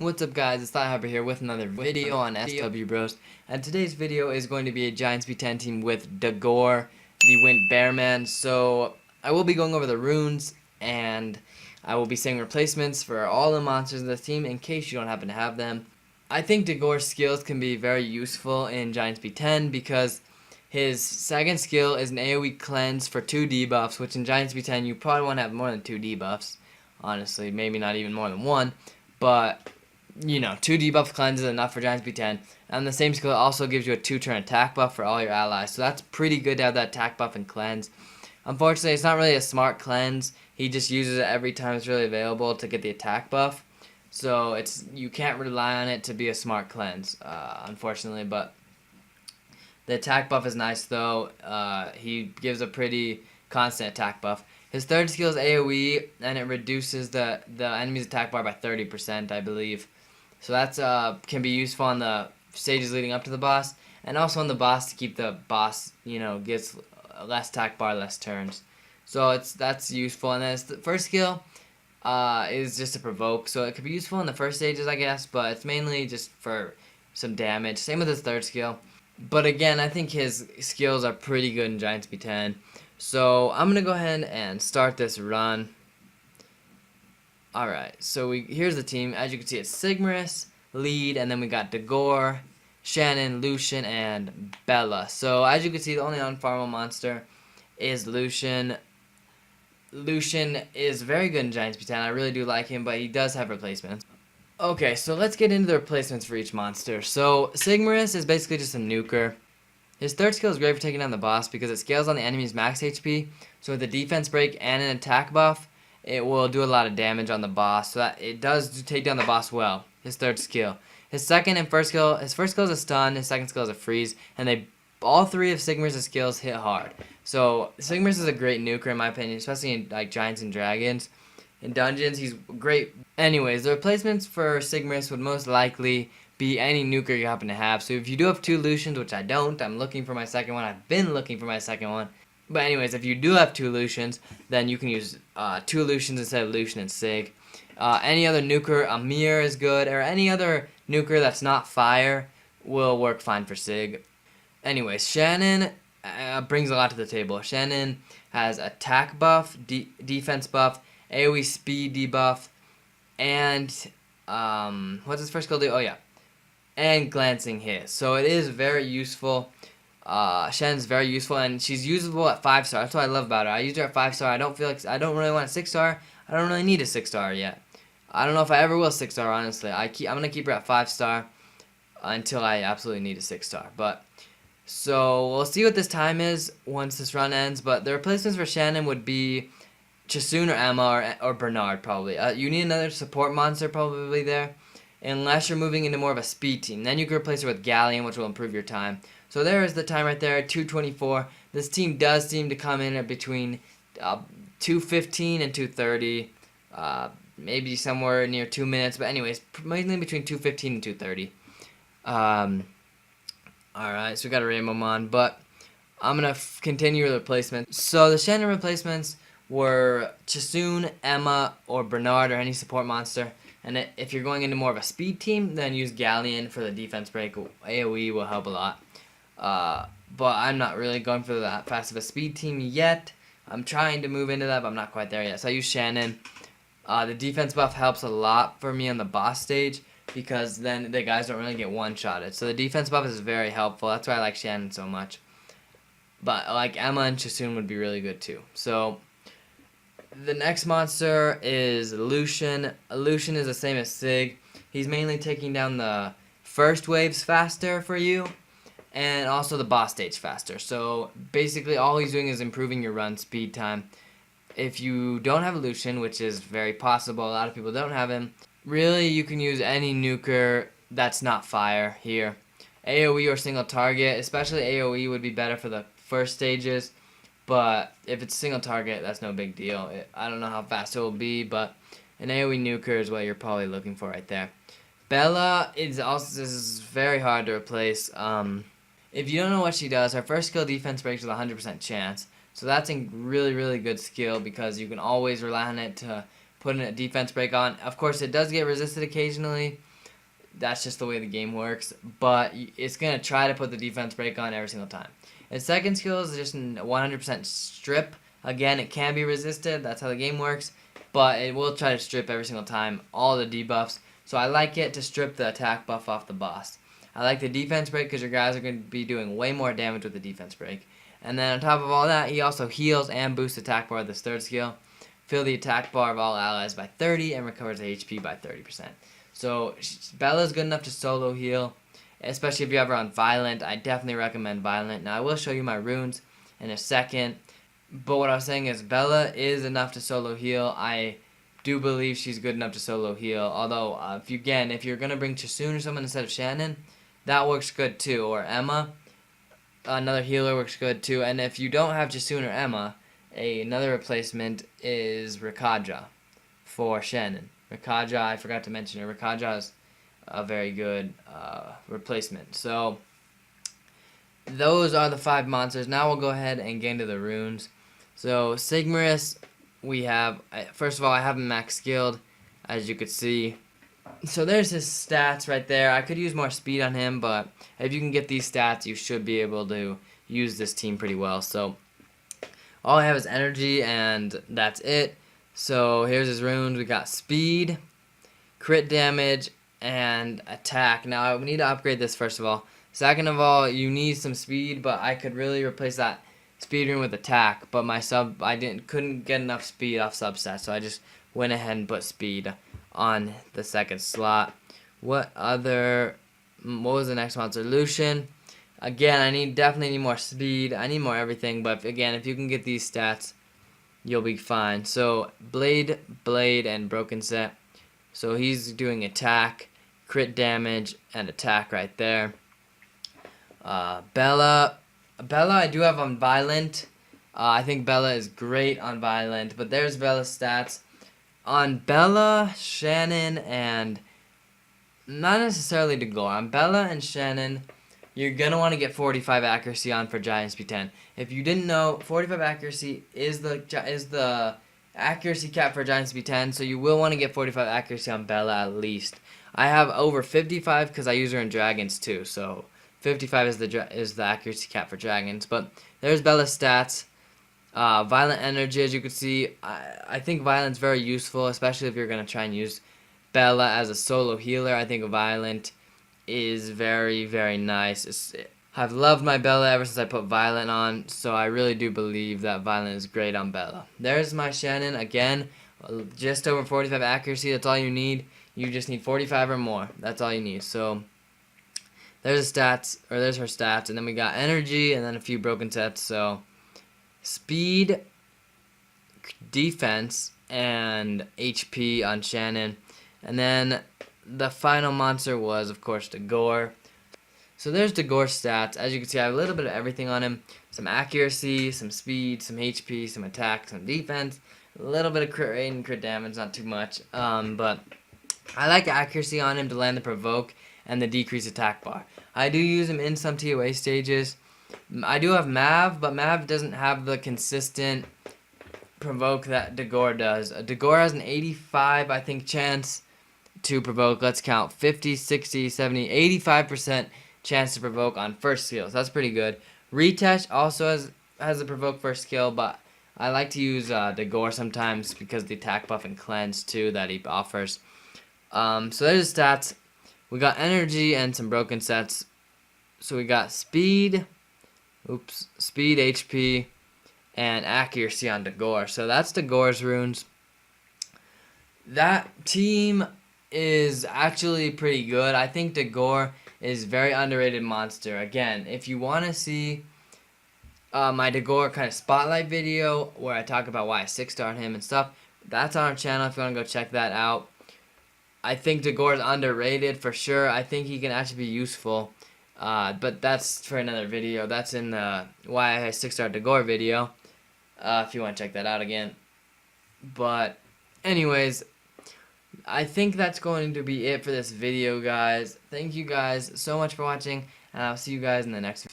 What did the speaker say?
What's up guys, it's Dagorr here with another video on SW Bros, and today's video is going to be a Giants B10 team with Dagorr, the Wint Bearman. So I will be going over the runes, and I will be saying replacements for all the monsters in this team in case you don't happen to have them. I think Dagorr's skills can be very useful in Giants B10 because his second skill is an AoE cleanse for 2 debuffs, which in Giants B10 you probably want to have more than 2 debuffs, honestly, maybe not even more than 1, but you know, 2 debuff cleanse is enough for Giants B10, and the same skill also gives you a 2-turn attack buff for all your allies, so that's pretty good to have that attack buff and cleanse. Unfortunately, it's not really a smart cleanse. He just uses it every time it's really available to get the attack buff, so you can't rely on it to be a smart cleanse, unfortunately, but the attack buff is nice though. He gives a pretty constant attack buff. His third skill is AoE, and it reduces the enemy's attack bar by 30%, I believe. So that's can be useful on the stages leading up to the boss, and also on the boss to keep the boss, gets less attack bar, less turns. So that's useful. And then the first skill is just to provoke, so it could be useful in the first stages, I guess, but it's mainly just for some damage. Same with his third skill. But again, I think his skills are pretty good in Giants B10. So I'm gonna go ahead and start this run. Alright, so here's the team. As you can see, it's Sigmarus, lead, and then we got Dagorr, Shannon, Lucian, and Bella. So as you can see, the only unfarmable monster is Lucian. Lucian is very good in Giants B10. I really do like him, but he does have replacements. Okay, so let's get into the replacements for each monster. So Sigmarus is basically just a nuker. His third skill is great for taking down the boss because it scales on the enemy's max HP. So with a defense break and an attack buff, it will do a lot of damage on the boss. So that it does take down the boss well. His third skill. His second and first skill, his first skill is a stun, his second skill is a freeze, and all three of Sigmarus' skills hit hard. So Sigmarus is a great nuker in my opinion, especially in like Giants and Dragons. In dungeons, he's great. Anyways, the replacements for Sigmarus would most likely be any nuker you happen to have. So if you do have 2 Lucians, which I don't, I'm looking for my second one. I've been looking for my second one. But anyways, if you do have 2 Lucians, then you can use 2 Lucians instead of Lucian and Sig. Any other nuker, Amir is good, or any other nuker that's not fire will work fine for Sig. Anyways, Shannon brings a lot to the table. Shannon has attack buff, defense buff, AoE speed debuff, and what's his first skill do? Oh yeah, and glancing hit. So it is very useful. Shannon's very useful, and she's usable at 5-star. That's what I love about her. I used her at 5-star. I don't really want a 6-star. I don't really need a 6-star yet. I don't know if I ever will 6-star, honestly. I'm gonna keep her at 5-star until I absolutely need a 6-star. But so we'll see what this time is once this run ends. But the replacements for Shannon would be Chasun or Emma or Bernard probably. You need another support monster probably there, unless you're moving into more of a speed team. Then you can replace her with Galleon, which will improve your time. So there is the time right there, 2:24. This team does seem to come in at between 2:15 and 2:30, maybe somewhere near 2 minutes. But anyways, mainly between 2:15 and 2:30. Alright, so we got a Rainbow Mon, but I'm going to continue with the replacements. So the Shannon replacements were Chasun, Emma, or Bernard, or any support monster. And if you're going into more of a speed team, then use Galleon for the defense break. AoE will help a lot. But I'm not really going for that fast of a speed team yet. I'm trying to move into that, but I'm not quite there yet. So I use Shannon. The defense buff helps a lot for me on the boss stage because then the guys don't really get one-shotted. So the defense buff is very helpful. That's why I like Shannon so much. But like Emma and Chasun would be really good too. So the next monster is Lucian. Lucian is the same as Sig. He's mainly taking down the first waves faster for you, and also the boss stage faster. So basically all he's doing is improving your run speed time. If you don't have a Lucian, which is very possible, a lot of people don't have him, really you can use any nuker that's not fire here. AoE or single target, especially AoE would be better for the first stages. But if it's single target, that's no big deal. I don't know how fast it will be, but an AoE nuker is what you're probably looking for right there. Bella is very hard to replace. If you don't know what she does, her first skill defense breaks with a 100% chance. So that's a really, really good skill because you can always rely on it to put a defense break on. Of course, it does get resisted occasionally, That's just the way the game works. But it's going to try to put the defense break on every single time. Its second skill is just 100% strip. Again, it can be resisted. That's how the game works. But it will try to strip every single time, all the debuffs. So I like it to strip the attack buff off the boss. I like the defense break because your guys are going to be doing way more damage with the defense break. And then on top of all that, he also heals and boosts attack bar with this third skill. Fill the attack bar of all allies by 30 and recovers HP by 30%. So Bella's good enough to solo heal, especially if you have her on Violent. I definitely recommend Violent. Now I will show you my runes in a second. But what I was saying is Bella is enough to solo heal. I do believe she's good enough to solo heal. Although, if you're going to bring Chasun or someone instead of Shannon, that works good too. Or Emma, another healer, works good too. And if you don't have Chasun or Emma, another replacement is Rikaja for Shannon. Rikaja, I forgot to mention her. Rikaja is a very good replacement. So, those are the 5 monsters. Now we'll go ahead and get into the runes. So, Sigmarus, we have, first of all, I have him max skilled, as you could see. So there's his stats right there. I could use more speed on him, but if you can get these stats, you should be able to use this team pretty well. So all I have is energy, and that's it. So here's his runes. We got speed, crit damage, and attack. Now I need to upgrade this first of all. Second of all, you need some speed, but I could really replace that speed rune with attack. But my couldn't get enough speed off substat, so I just went ahead and put speed on the second slot. What was the next monster? Lucian. Again, I definitely need more speed. I need more everything, but if you can get these stats, you'll be fine. So blade, and broken set. So he's doing attack, crit damage, and attack right there. Bella, I do have on Violent. I think Bella is great on Violent, but there's Bella's stats. On Bella, Shannon, and not necessarily Dagorr. On Bella and Shannon, you're going to want to get 45 accuracy on for Giants B10. If you didn't know, 45 accuracy is the accuracy cap for Giants B10, so you will want to get 45 accuracy on Bella at least. I have over 55 because I use her in Dragons too, so 55 is the accuracy cap for Dragons. But there's Bella's stats. Violent energy, as you can see, I think Violent's very useful, especially if you're going to try and use Bella as a solo healer. I think Violent is very, very nice. I've loved my Bella ever since I put Violent on, so I really do believe that Violent is great on Bella. There's my Shannon, again, just over 45 accuracy, that's all you need. You just need 45 or more, that's all you need. So there's her stats, and then we got energy, and then a few broken sets, so speed, defense, and HP on Shannon. And then the final monster was, of course, Dagorr. So there's Dagorr's stats. As you can see, I have a little bit of everything on him. Some accuracy, some speed, some HP, some attack, some defense. A little bit of crit rate and crit damage, not too much. But I like accuracy on him to land the provoke and the decrease attack bar. I do use him in some TOA stages. I do have Mav, but Mav doesn't have the consistent provoke that Dagorr does. Dagorr has an 85, I think, chance to provoke. Let's count. 50, 60, 70, 85% chance to provoke on first skill. So that's pretty good. Retouch also has a provoke first skill, but I like to use Dagorr sometimes because the attack buff and cleanse too that he offers. So there's his stats. We got energy and some broken sets. So we got speed, HP, and accuracy on Dagorr. So that's Dagorr's runes. That team is actually pretty good. I think Dagorr is a very underrated monster. Again, if you want to see my Dagorr kind of spotlight video where I talk about why I 6-starred him and stuff, that's on our channel if you want to go check that out. I think Dagorr is underrated for sure. I think he can actually be useful. But that's for another video. That's in the why I 6-starred Dagorr video. If you want to check that out again. But anyways, I think that's going to be it for this video, guys. Thank you guys so much for watching, and I'll see you guys in the next video.